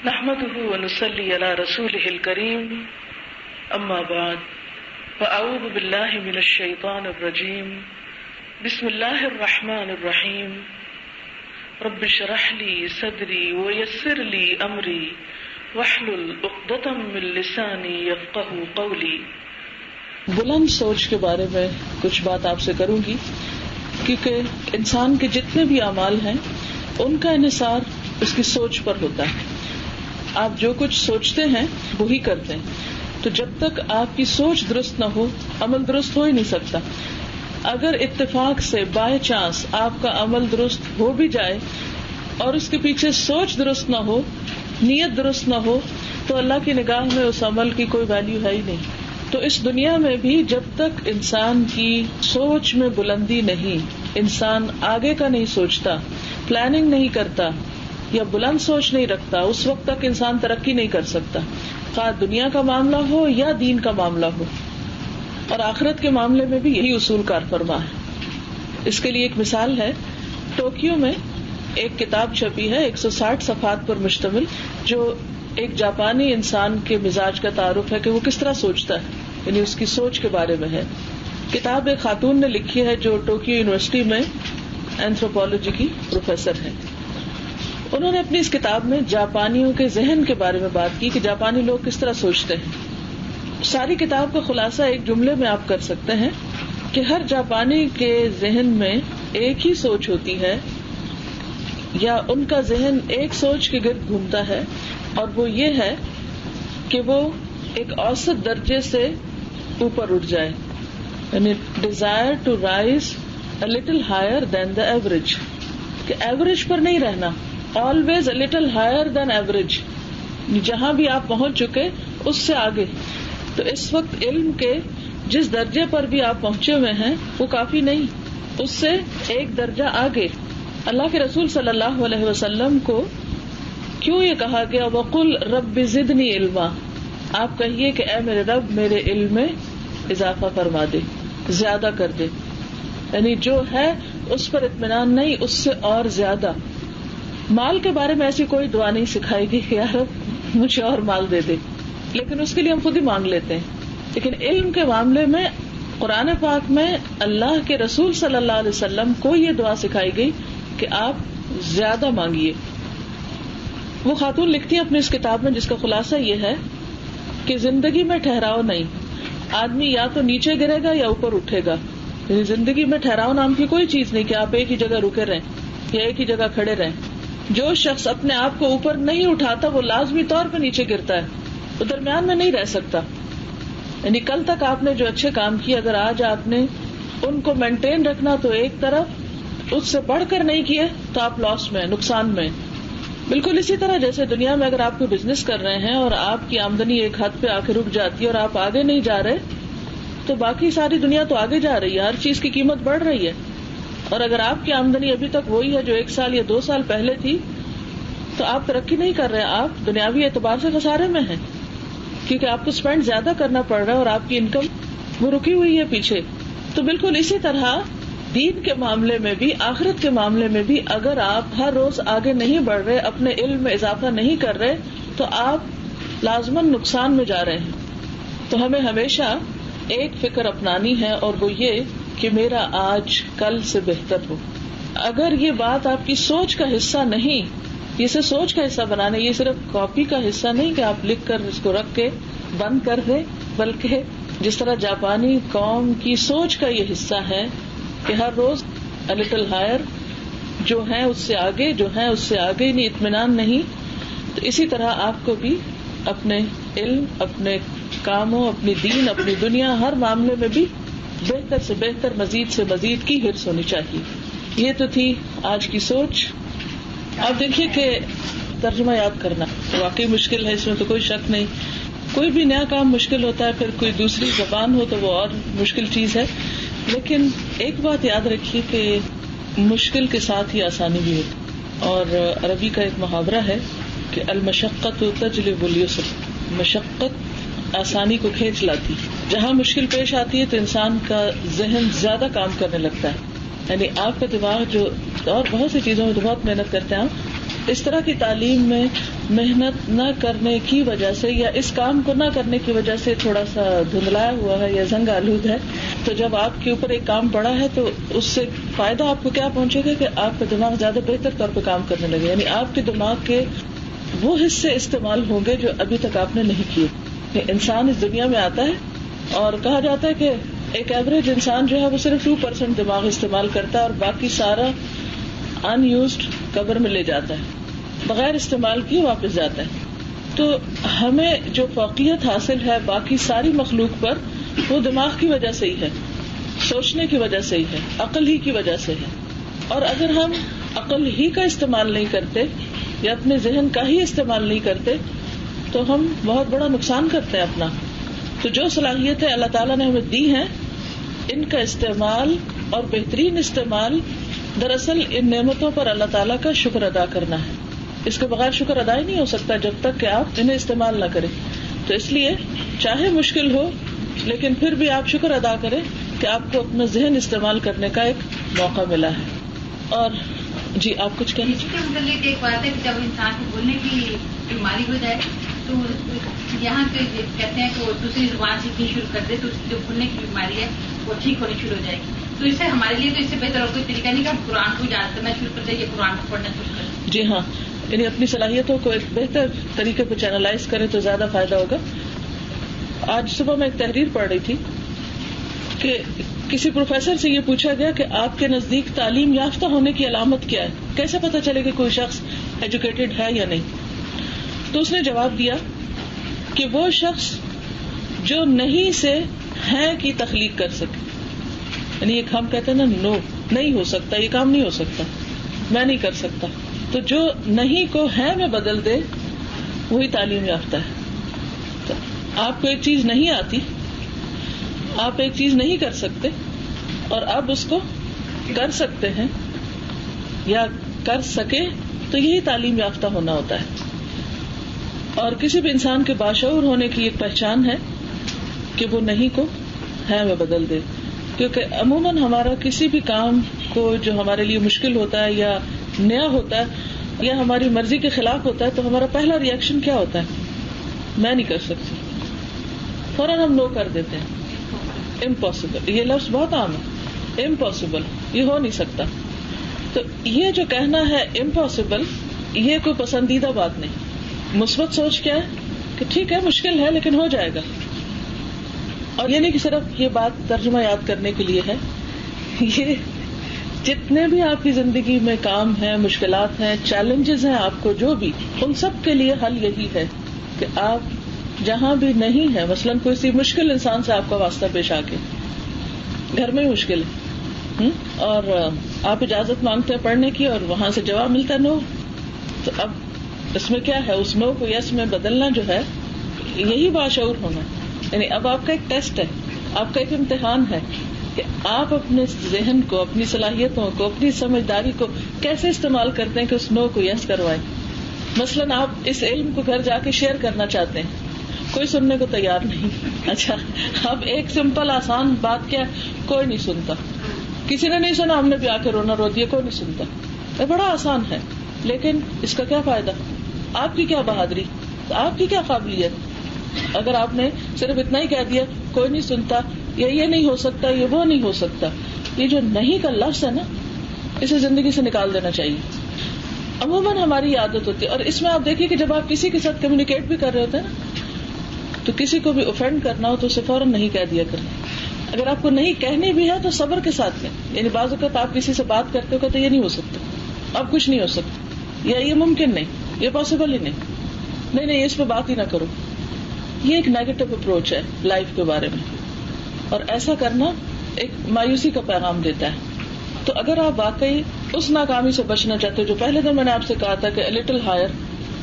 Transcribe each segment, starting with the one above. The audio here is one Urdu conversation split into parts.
نحمده ونصلي على رسوله الكريم اما بعد فاعوذ بالله من الشيطان الرجيم بسم الله الرحمن الرحيم رب اشرح لي صدري ويسر لي امري واحلل عقدة من لساني يفقهوا قولي. بلند سوچ کے بارے میں کچھ بات آپ سے کروں گی، کیونکہ انسان کے جتنے بھی اعمال ہیں ان کا انحصار اس کی سوچ پر ہوتا ہے. آپ جو کچھ سوچتے ہیں وہی کرتے ہیں، تو جب تک آپ کی سوچ درست نہ ہو عمل درست ہو ہی نہیں سکتا. اگر اتفاق سے بائی چانس آپ کا عمل درست ہو بھی جائے اور اس کے پیچھے سوچ درست نہ ہو، نیت درست نہ ہو، تو اللہ کی نگاہ میں اس عمل کی کوئی ویلیو ہے ہی نہیں. تو اس دنیا میں بھی جب تک انسان کی سوچ میں بلندی نہیں، انسان آگے کا نہیں سوچتا، پلاننگ نہیں کرتا یا بلند سوچ نہیں رکھتا، اس وقت تک انسان ترقی نہیں کر سکتا، خواہ دنیا کا معاملہ ہو یا دین کا معاملہ ہو. اور آخرت کے معاملے میں بھی یہی اصول کار فرما ہے. اس کے لیے ایک مثال ہے، ٹوکیو میں ایک کتاب چھپی ہے 160 صفحات پر مشتمل، جو ایک جاپانی انسان کے مزاج کا تعارف ہے کہ وہ کس طرح سوچتا ہے، یعنی اس کی سوچ کے بارے میں ہے. کتاب ایک خاتون نے لکھی ہے جو ٹوکیو یونیورسٹی میں اینتھروپولوجی کی پروفیسر ہے. انہوں نے اپنی اس کتاب میں جاپانیوں کے ذہن کے بارے میں بات کی کہ جاپانی لوگ کس طرح سوچتے ہیں. ساری کتاب کا خلاصہ ایک جملے میں آپ کر سکتے ہیں کہ ہر جاپانی کے ذہن میں ایک ہی سوچ ہوتی ہے، یا ان کا ذہن ایک سوچ کے گرد گھومتا ہے، اور وہ یہ ہے کہ وہ ایک اوسط درجے سے اوپر اٹھ جائے، یعنی desire to rise a little higher than the average, کہ ایوریج پر نہیں رہنا، always a little higher than average, جہاں بھی آپ پہنچ چکے اس سے آگے. تو اس وقت علم کے جس درجے پر بھی آپ پہنچے ہوئے ہیں وہ کافی نہیں، اس سے ایک درجہ آگے. اللہ کے رسول صلی اللہ علیہ وسلم کو کیوں یہ کہا گیا وَقُلْ رَبِّ زِدْنِي عِلْمًا، آپ کہیے کہ اے میرے رب میرے علم میں اضافہ فرما دے، زیادہ کر دے. یعنی جو ہے اس پر اطمینان نہیں، اس سے اور زیادہ. مال کے بارے میں ایسی کوئی دعا نہیں سکھائی گئی کہ یا رب مجھے اور مال دے دے، لیکن اس کے لیے ہم خود ہی مانگ لیتے ہیں. لیکن علم کے معاملے میں قرآن پاک میں اللہ کے رسول صلی اللہ علیہ وسلم کو یہ دعا سکھائی گئی کہ آپ زیادہ مانگیے. وہ خاتون لکھتی ہیں اپنی اس کتاب میں، جس کا خلاصہ یہ ہے کہ زندگی میں ٹھہراؤ نہیں، آدمی یا تو نیچے گرے گا یا اوپر اٹھے گا. یعنی زندگی میں ٹھہراؤ نام کی کوئی چیز نہیں کہ آپ ایک ہی جگہ رکے رہیں یا ایک ہی جگہ کھڑے رہیں. جو شخص اپنے آپ کو اوپر نہیں اٹھاتا وہ لازمی طور پر نیچے گرتا ہے، وہ درمیان میں نہیں رہ سکتا. یعنی کل تک آپ نے جو اچھے کام کیے، اگر آج آپ نے ان کو مینٹین رکھنا تو ایک طرف، اس سے بڑھ کر نہیں کیے تو آپ لاس میں، نقصان میں. بالکل اسی طرح جیسے دنیا میں اگر آپ کو بزنس کر رہے ہیں اور آپ کی آمدنی ایک حد پہ آ کے رک جاتی ہے اور آپ آگے نہیں جا رہے، تو باقی ساری دنیا تو آگے جا رہی ہے، ہر چیز کی قیمت بڑھ رہی ہے. اور اگر آپ کی آمدنی ابھی تک وہی ہے جو 1 سال یا 2 سال پہلے تھی، تو آپ ترقی نہیں کر رہے، آپ دنیاوی اعتبار سے خسارے میں ہیں، کیونکہ آپ کو اسپینڈ زیادہ کرنا پڑ رہا ہے اور آپ کی انکم وہ رکی ہوئی ہے پیچھے. تو بالکل اسی طرح دین کے معاملے میں بھی، آخرت کے معاملے میں بھی، اگر آپ ہر روز آگے نہیں بڑھ رہے، اپنے علم میں اضافہ نہیں کر رہے، تو آپ لازماً نقصان میں جا رہے ہیں. تو ہمیں ہمیشہ ایک فکر اپنانی ہے، اور وہ یہ کہ میرا آج کل سے بہتر ہو. اگر یہ بات آپ کی سوچ کا حصہ نہیں، یہ صرف سوچ کا حصہ بنانے، یہ صرف کاپی کا حصہ نہیں کہ آپ لکھ کر اس کو رکھ کے بند کر دیں، بلکہ جس طرح جاپانی قوم کی سوچ کا یہ حصہ ہے کہ ہر روز a little higher، جو ہیں اس سے آگے، جو ہیں اس سے آگے، نہیں اطمینان نہیں. تو اسی طرح آپ کو بھی اپنے علم، اپنے کاموں، اپنی دین، اپنی دنیا، ہر معاملے میں بھی بہتر سے بہتر، مزید سے مزید کی ہرس ہونی چاہیے. یہ تو تھی آج کی سوچ. آپ دیکھیے کہ ترجمہ یاد کرنا واقعی مشکل ہے، اس میں تو کوئی شک نہیں. کوئی بھی نیا کام مشکل ہوتا ہے، پھر کوئی دوسری زبان ہو تو وہ اور مشکل چیز ہے. لیکن ایک بات یاد رکھیے کہ مشکل کے ساتھ ہی آسانی بھی ہوتی. اور عربی کا ایک محاورہ ہے کہ المشقت تجلب اليسر، مشقت آسانی کو کھینچ لاتی. جہاں مشکل پیش آتی ہے تو انسان کا ذہن زیادہ کام کرنے لگتا ہے. یعنی آپ کا دماغ جو اور بہت سی چیزوں میں تو بہت محنت کرتے ہیں اس طرح کی تعلیم میں محنت نہ کرنے کی وجہ سے یا اس کام کو نہ کرنے کی وجہ سے تھوڑا سا دھندلایا ہوا ہے یا زنگ آلود ہے، تو جب آپ کے اوپر ایک کام پڑا ہے تو اس سے فائدہ آپ کو کیا پہنچے گا کہ آپ کا دماغ زیادہ بہتر طور پہ کام کرنے لگے، یعنی آپ کے دماغ کے وہ حصے استعمال ہوں گے جو ابھی تک آپ نے نہیں کیے. انسان اس دنیا میں آتا ہے اور کہا جاتا ہے کہ ایک ایوریج انسان جو ہے وہ صرف 2% دماغ استعمال کرتا ہے اور باقی سارا ان یوزڈ قبر میں لے جاتا ہے، بغیر استعمال کیے واپس جاتا ہے. تو ہمیں جو فوقیت حاصل ہے باقی ساری مخلوق پر وہ دماغ کی وجہ سے ہی ہے، سوچنے کی وجہ سے ہی ہے، عقل ہی کی وجہ سے ہے. اور اگر ہم عقل ہی کا استعمال نہیں کرتے یا اپنے ذہن کا ہی استعمال نہیں کرتے تو ہم بہت بڑا نقصان کرتے ہیں اپنا. تو جو صلاحیتیں اللہ تعالیٰ نے ہمیں دی ہیں ان کا استعمال اور بہترین استعمال دراصل ان نعمتوں پر اللہ تعالیٰ کا شکر ادا کرنا ہے. اس کے بغیر شکر ادا ہی نہیں ہو سکتا جب تک کہ آپ انہیں استعمال نہ کریں. تو اس لیے چاہے مشکل ہو لیکن پھر بھی آپ شکر ادا کریں کہ آپ کو اپنا ذہن استعمال کرنے کا ایک موقع ملا ہے. اور جی آپ کچھ کہنا چاہیے؟ ایک بات ہے کہ جب انسان کو بولنے کی بیماری ہو جائے تو یہاں پہ کہتے ہیں کہ وہ دوسری زبان سیکھنی شروع کر دے تو اس کی جو بولنے کی بیماری ہے وہ ٹھیک ہونی شروع ہو جائے گی. تو اس سے ہمارے لیے تو اس سے بہتر اور کوئی طریقہ نہیں کہ ہم قرآن کو یاد کرنا شروع کر دیں یا قرآن کو پڑھنا شروع کر دیں. جی ہاں، یعنی اپنی صلاحیتوں کو ایک بہتر طریقے پہ چینلائز کریں تو زیادہ فائدہ ہوگا. آج صبح میں ایک تحریر پڑھ رہی تھی کہ کسی پروفیسر سے یہ پوچھا گیا کہ آپ کے نزدیک تعلیم یافتہ ہونے کی علامت کیا ہے، کیسے پتہ چلے کہ کوئی شخص ایجوکیٹڈ ہے یا نہیں. تو اس نے جواب دیا کہ وہ شخص جو نہیں سے ہے کی تخلیق کر سکے. یعنی ایک ہم کہتے ہیں نا نو، نہیں ہو سکتا، یہ کام نہیں ہو سکتا، میں نہیں کر سکتا، تو جو نہیں کو ہے میں بدل دے وہی تعلیم یافتہ ہے. تو آپ کو ایک چیز نہیں آتی، آپ ایک چیز نہیں کر سکتے اور اب اس کو کر سکتے ہیں یا کر سکے تو یہی تعلیم یافتہ ہونا ہوتا ہے. اور کسی بھی انسان کے باشعور ہونے کی ایک پہچان ہے کہ وہ نہیں کو ہے میں بدل دے. کیونکہ عموماً ہمارا کسی بھی کام کو جو ہمارے لیے مشکل ہوتا ہے یا نیا ہوتا ہے یا ہماری مرضی کے خلاف ہوتا ہے تو ہمارا پہلا ری ایکشن کیا ہوتا ہے؟ میں نہیں کر سکتی. فوراً ہم نو کر دیتے ہیں. امپاسبل، یہ لفظ بہت عام ہے، امپاسبل، یہ ہو نہیں سکتا. تو یہ جو کہنا ہے امپاسبل یہ کوئی پسندیدہ بات نہیں. مثبت سوچ کیا ہے کہ ٹھیک ہے مشکل ہے لیکن ہو جائے گا. اور یہ نہیں کہ صرف یہ بات ترجمہ یاد کرنے کے لیے ہے، یہ جتنے بھی آپ کی زندگی میں کام ہیں، مشکلات ہیں، چیلنجز ہیں آپ کو جو بھی، ان سب کے لیے حل یہی ہے کہ آپ جہاں بھی نہیں ہے، مثلاً کوئی سی مشکل انسان سے آپ کا واسطہ پیش آ کے گھر میں مشکل ہے اور آپ اجازت مانگتے ہیں پڑھنے کی اور وہاں سے جواب ملتا ہے نو، تو اب اس میں کیا ہے، اس نو کو یس میں بدلنا جو ہے یہی باشعور ہونا. یعنی اب آپ کا ایک ٹیسٹ ہے، آپ کا ایک امتحان ہے کہ آپ اپنے ذہن کو، اپنی صلاحیتوں کو، اپنی سمجھداری کو کیسے استعمال کرتے ہیں کہ اس نو کو یس کروائیں. مثلاً آپ اس علم کو گھر جا کے شیئر کرنا چاہتے ہیں، کوئی سننے کو تیار نہیں. اچھا اب ایک سمپل آسان بات کیا، کوئی نہیں سنتا، کسی نے نہیں سنا، ہم نے بھی آ کے رونا رو دیا، کوئی نہیں سنتا. یہ بڑا آسان ہے لیکن اس کا کیا فائدہ، آپ کی کیا بہادری، آپ کی کیا قابلیت. اگر آپ نے صرف اتنا ہی کہہ دیا کوئی نہیں سنتا، یہ نہیں ہو سکتا، یہ وہ نہیں ہو سکتا، یہ جو نہیں کا لفظ ہے نا اسے زندگی سے نکال دینا چاہیے. عموماً ہماری عادت ہوتی ہے. اور اس میں آپ دیکھیے کہ جب آپ کسی کے ساتھ کمیونیکیٹ بھی کر رہے ہوتے ہیں نا تو کسی کو بھی اوفینڈ کرنا ہو تو اسے فوراً نہیں کہہ دیا کریں. اگر آپ کو نہیں کہنی بھی ہے تو صبر کے ساتھ کہیں. یعنی بعض اوقات آپ کسی سے بات کرتے ہو کہتے یہ نہیں ہو سکتا، اب کچھ نہیں ہو سکتا، یا یہ ممکن نہیں، یہ پاسبل ہی نہیں، اس پہ بات ہی نہ کرو. یہ ایک نیگیٹو اپروچ ہے لائف کے بارے میں اور ایسا کرنا ایک مایوسی کا پیغام دیتا ہے. تو اگر آپ واقعی اس ناکامی سے بچنا چاہتے ہو جو پہلے دن میں نے آپ سے کہا تھا کہ لٹل ہائر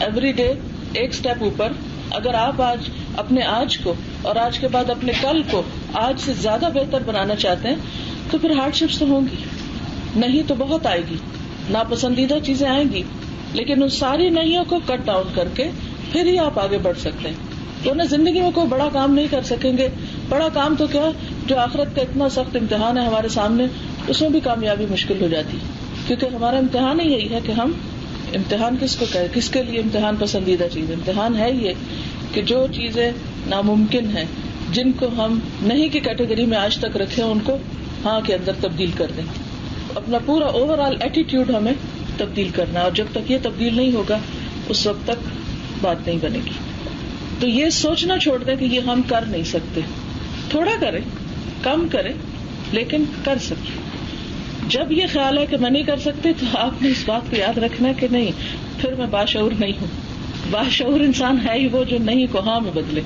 ایوری ڈے، ایک سٹیپ اوپر، اگر آپ آج اپنے آج کو اور آج کے بعد اپنے کل کو آج سے زیادہ بہتر بنانا چاہتے ہیں تو پھر ہارڈ شپس تو ہوں گی، نہیں تو بہت آئے گی، ناپسندیدہ چیزیں آئیں گی، لیکن ان ساری نہیوں کو کٹ ڈاؤن کر کے پھر ہی آپ آگے بڑھ سکتے ہیں. تو نہ زندگی میں کوئی بڑا کام نہیں کر سکیں گے. بڑا کام تو کیا، جو آخرت کا اتنا سخت امتحان ہے ہمارے سامنے، اس میں بھی کامیابی مشکل ہو جاتی ہے کیونکہ ہمارا امتحان ہی یہی ہے کہ ہم امتحان کس کو کہے؟ کس کے لیے امتحان پسندیدہ چیز؟ امتحان ہے یہ کہ جو چیزیں ناممکن ہیں، جن کو ہم نہیں کی کیٹیگری میں آج تک رکھے، ان کو ہاں کے اندر تبدیل کر دیں. اپنا پورا اوور آل ایٹیٹیوڈ ہمیں تبدیل کرنا ہے، اور جب تک یہ تبدیل نہیں ہوگا اس وقت تک بات نہیں بنے گی. تو یہ سوچنا چھوڑ دیں کہ یہ ہم کر نہیں سکتے. تھوڑا کریں، کم کریں، لیکن کر سکیں. جب یہ خیال ہے کہ میں نہیں کر سکتے تو آپ نے اس بات کو یاد رکھنا ہے کہ نہیں، پھر میں باشعور نہیں ہوں. باشعور انسان ہے ہی وہ جو نہیں کو ہاں میں بدلے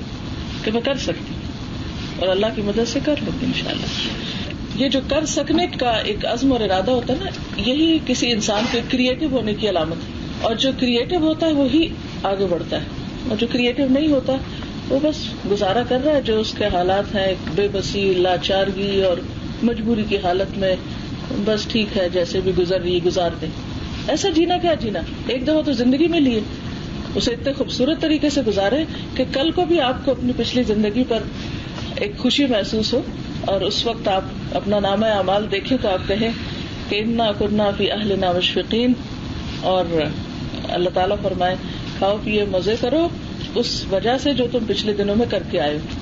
کہ میں کر سکتی ہوں، اور اللہ کی مدد سے کر لوں گی انشاءاللہ. یہ جو کر سکنے کا ایک عزم اور ارادہ ہوتا ہے نا، یہی کسی انسان کے کریٹو ہونے کی علامت ہے. اور جو کریٹو ہوتا ہے وہی آگے بڑھتا ہے، اور جو کریٹو نہیں ہوتا وہ بس گزارا کر رہا ہے جو اس کے حالات ہیں، بے بسی، لاچارگی اور مجبوری کی حالت میں، بس ٹھیک ہے جیسے بھی گزر رہی گزار دیں. ایسا جینا کیا جینا، ایک دفعہ تو زندگی میں لیے، اسے اتنے خوبصورت طریقے سے گزارے کہ کل کو بھی آپ کو اپنی پچھلی زندگی پر ایک خوشی محسوس ہو، اور اس وقت آپ اپنا نامہ اعمال دیکھیں تو آپ کہیں کہ انا کنا فی اہلنا مشفقین، اور اللہ تعالیٰ فرمائے کھاؤ پیے مزے کرو اس وجہ سے جو تم پچھلے دنوں میں کر کے آئے ہو.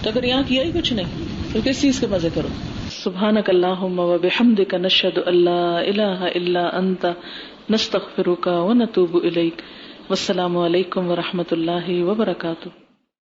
تو اگر یہاں کیا ہی کچھ نہیں تو کس چیز کے مزے کرو. سبحانک اللہم وبحمدک نشہد ان لا الہ الا انت نستغفرک ونتوب الیک. والسلام علیکم ورحمۃ اللہ وبرکاتہ.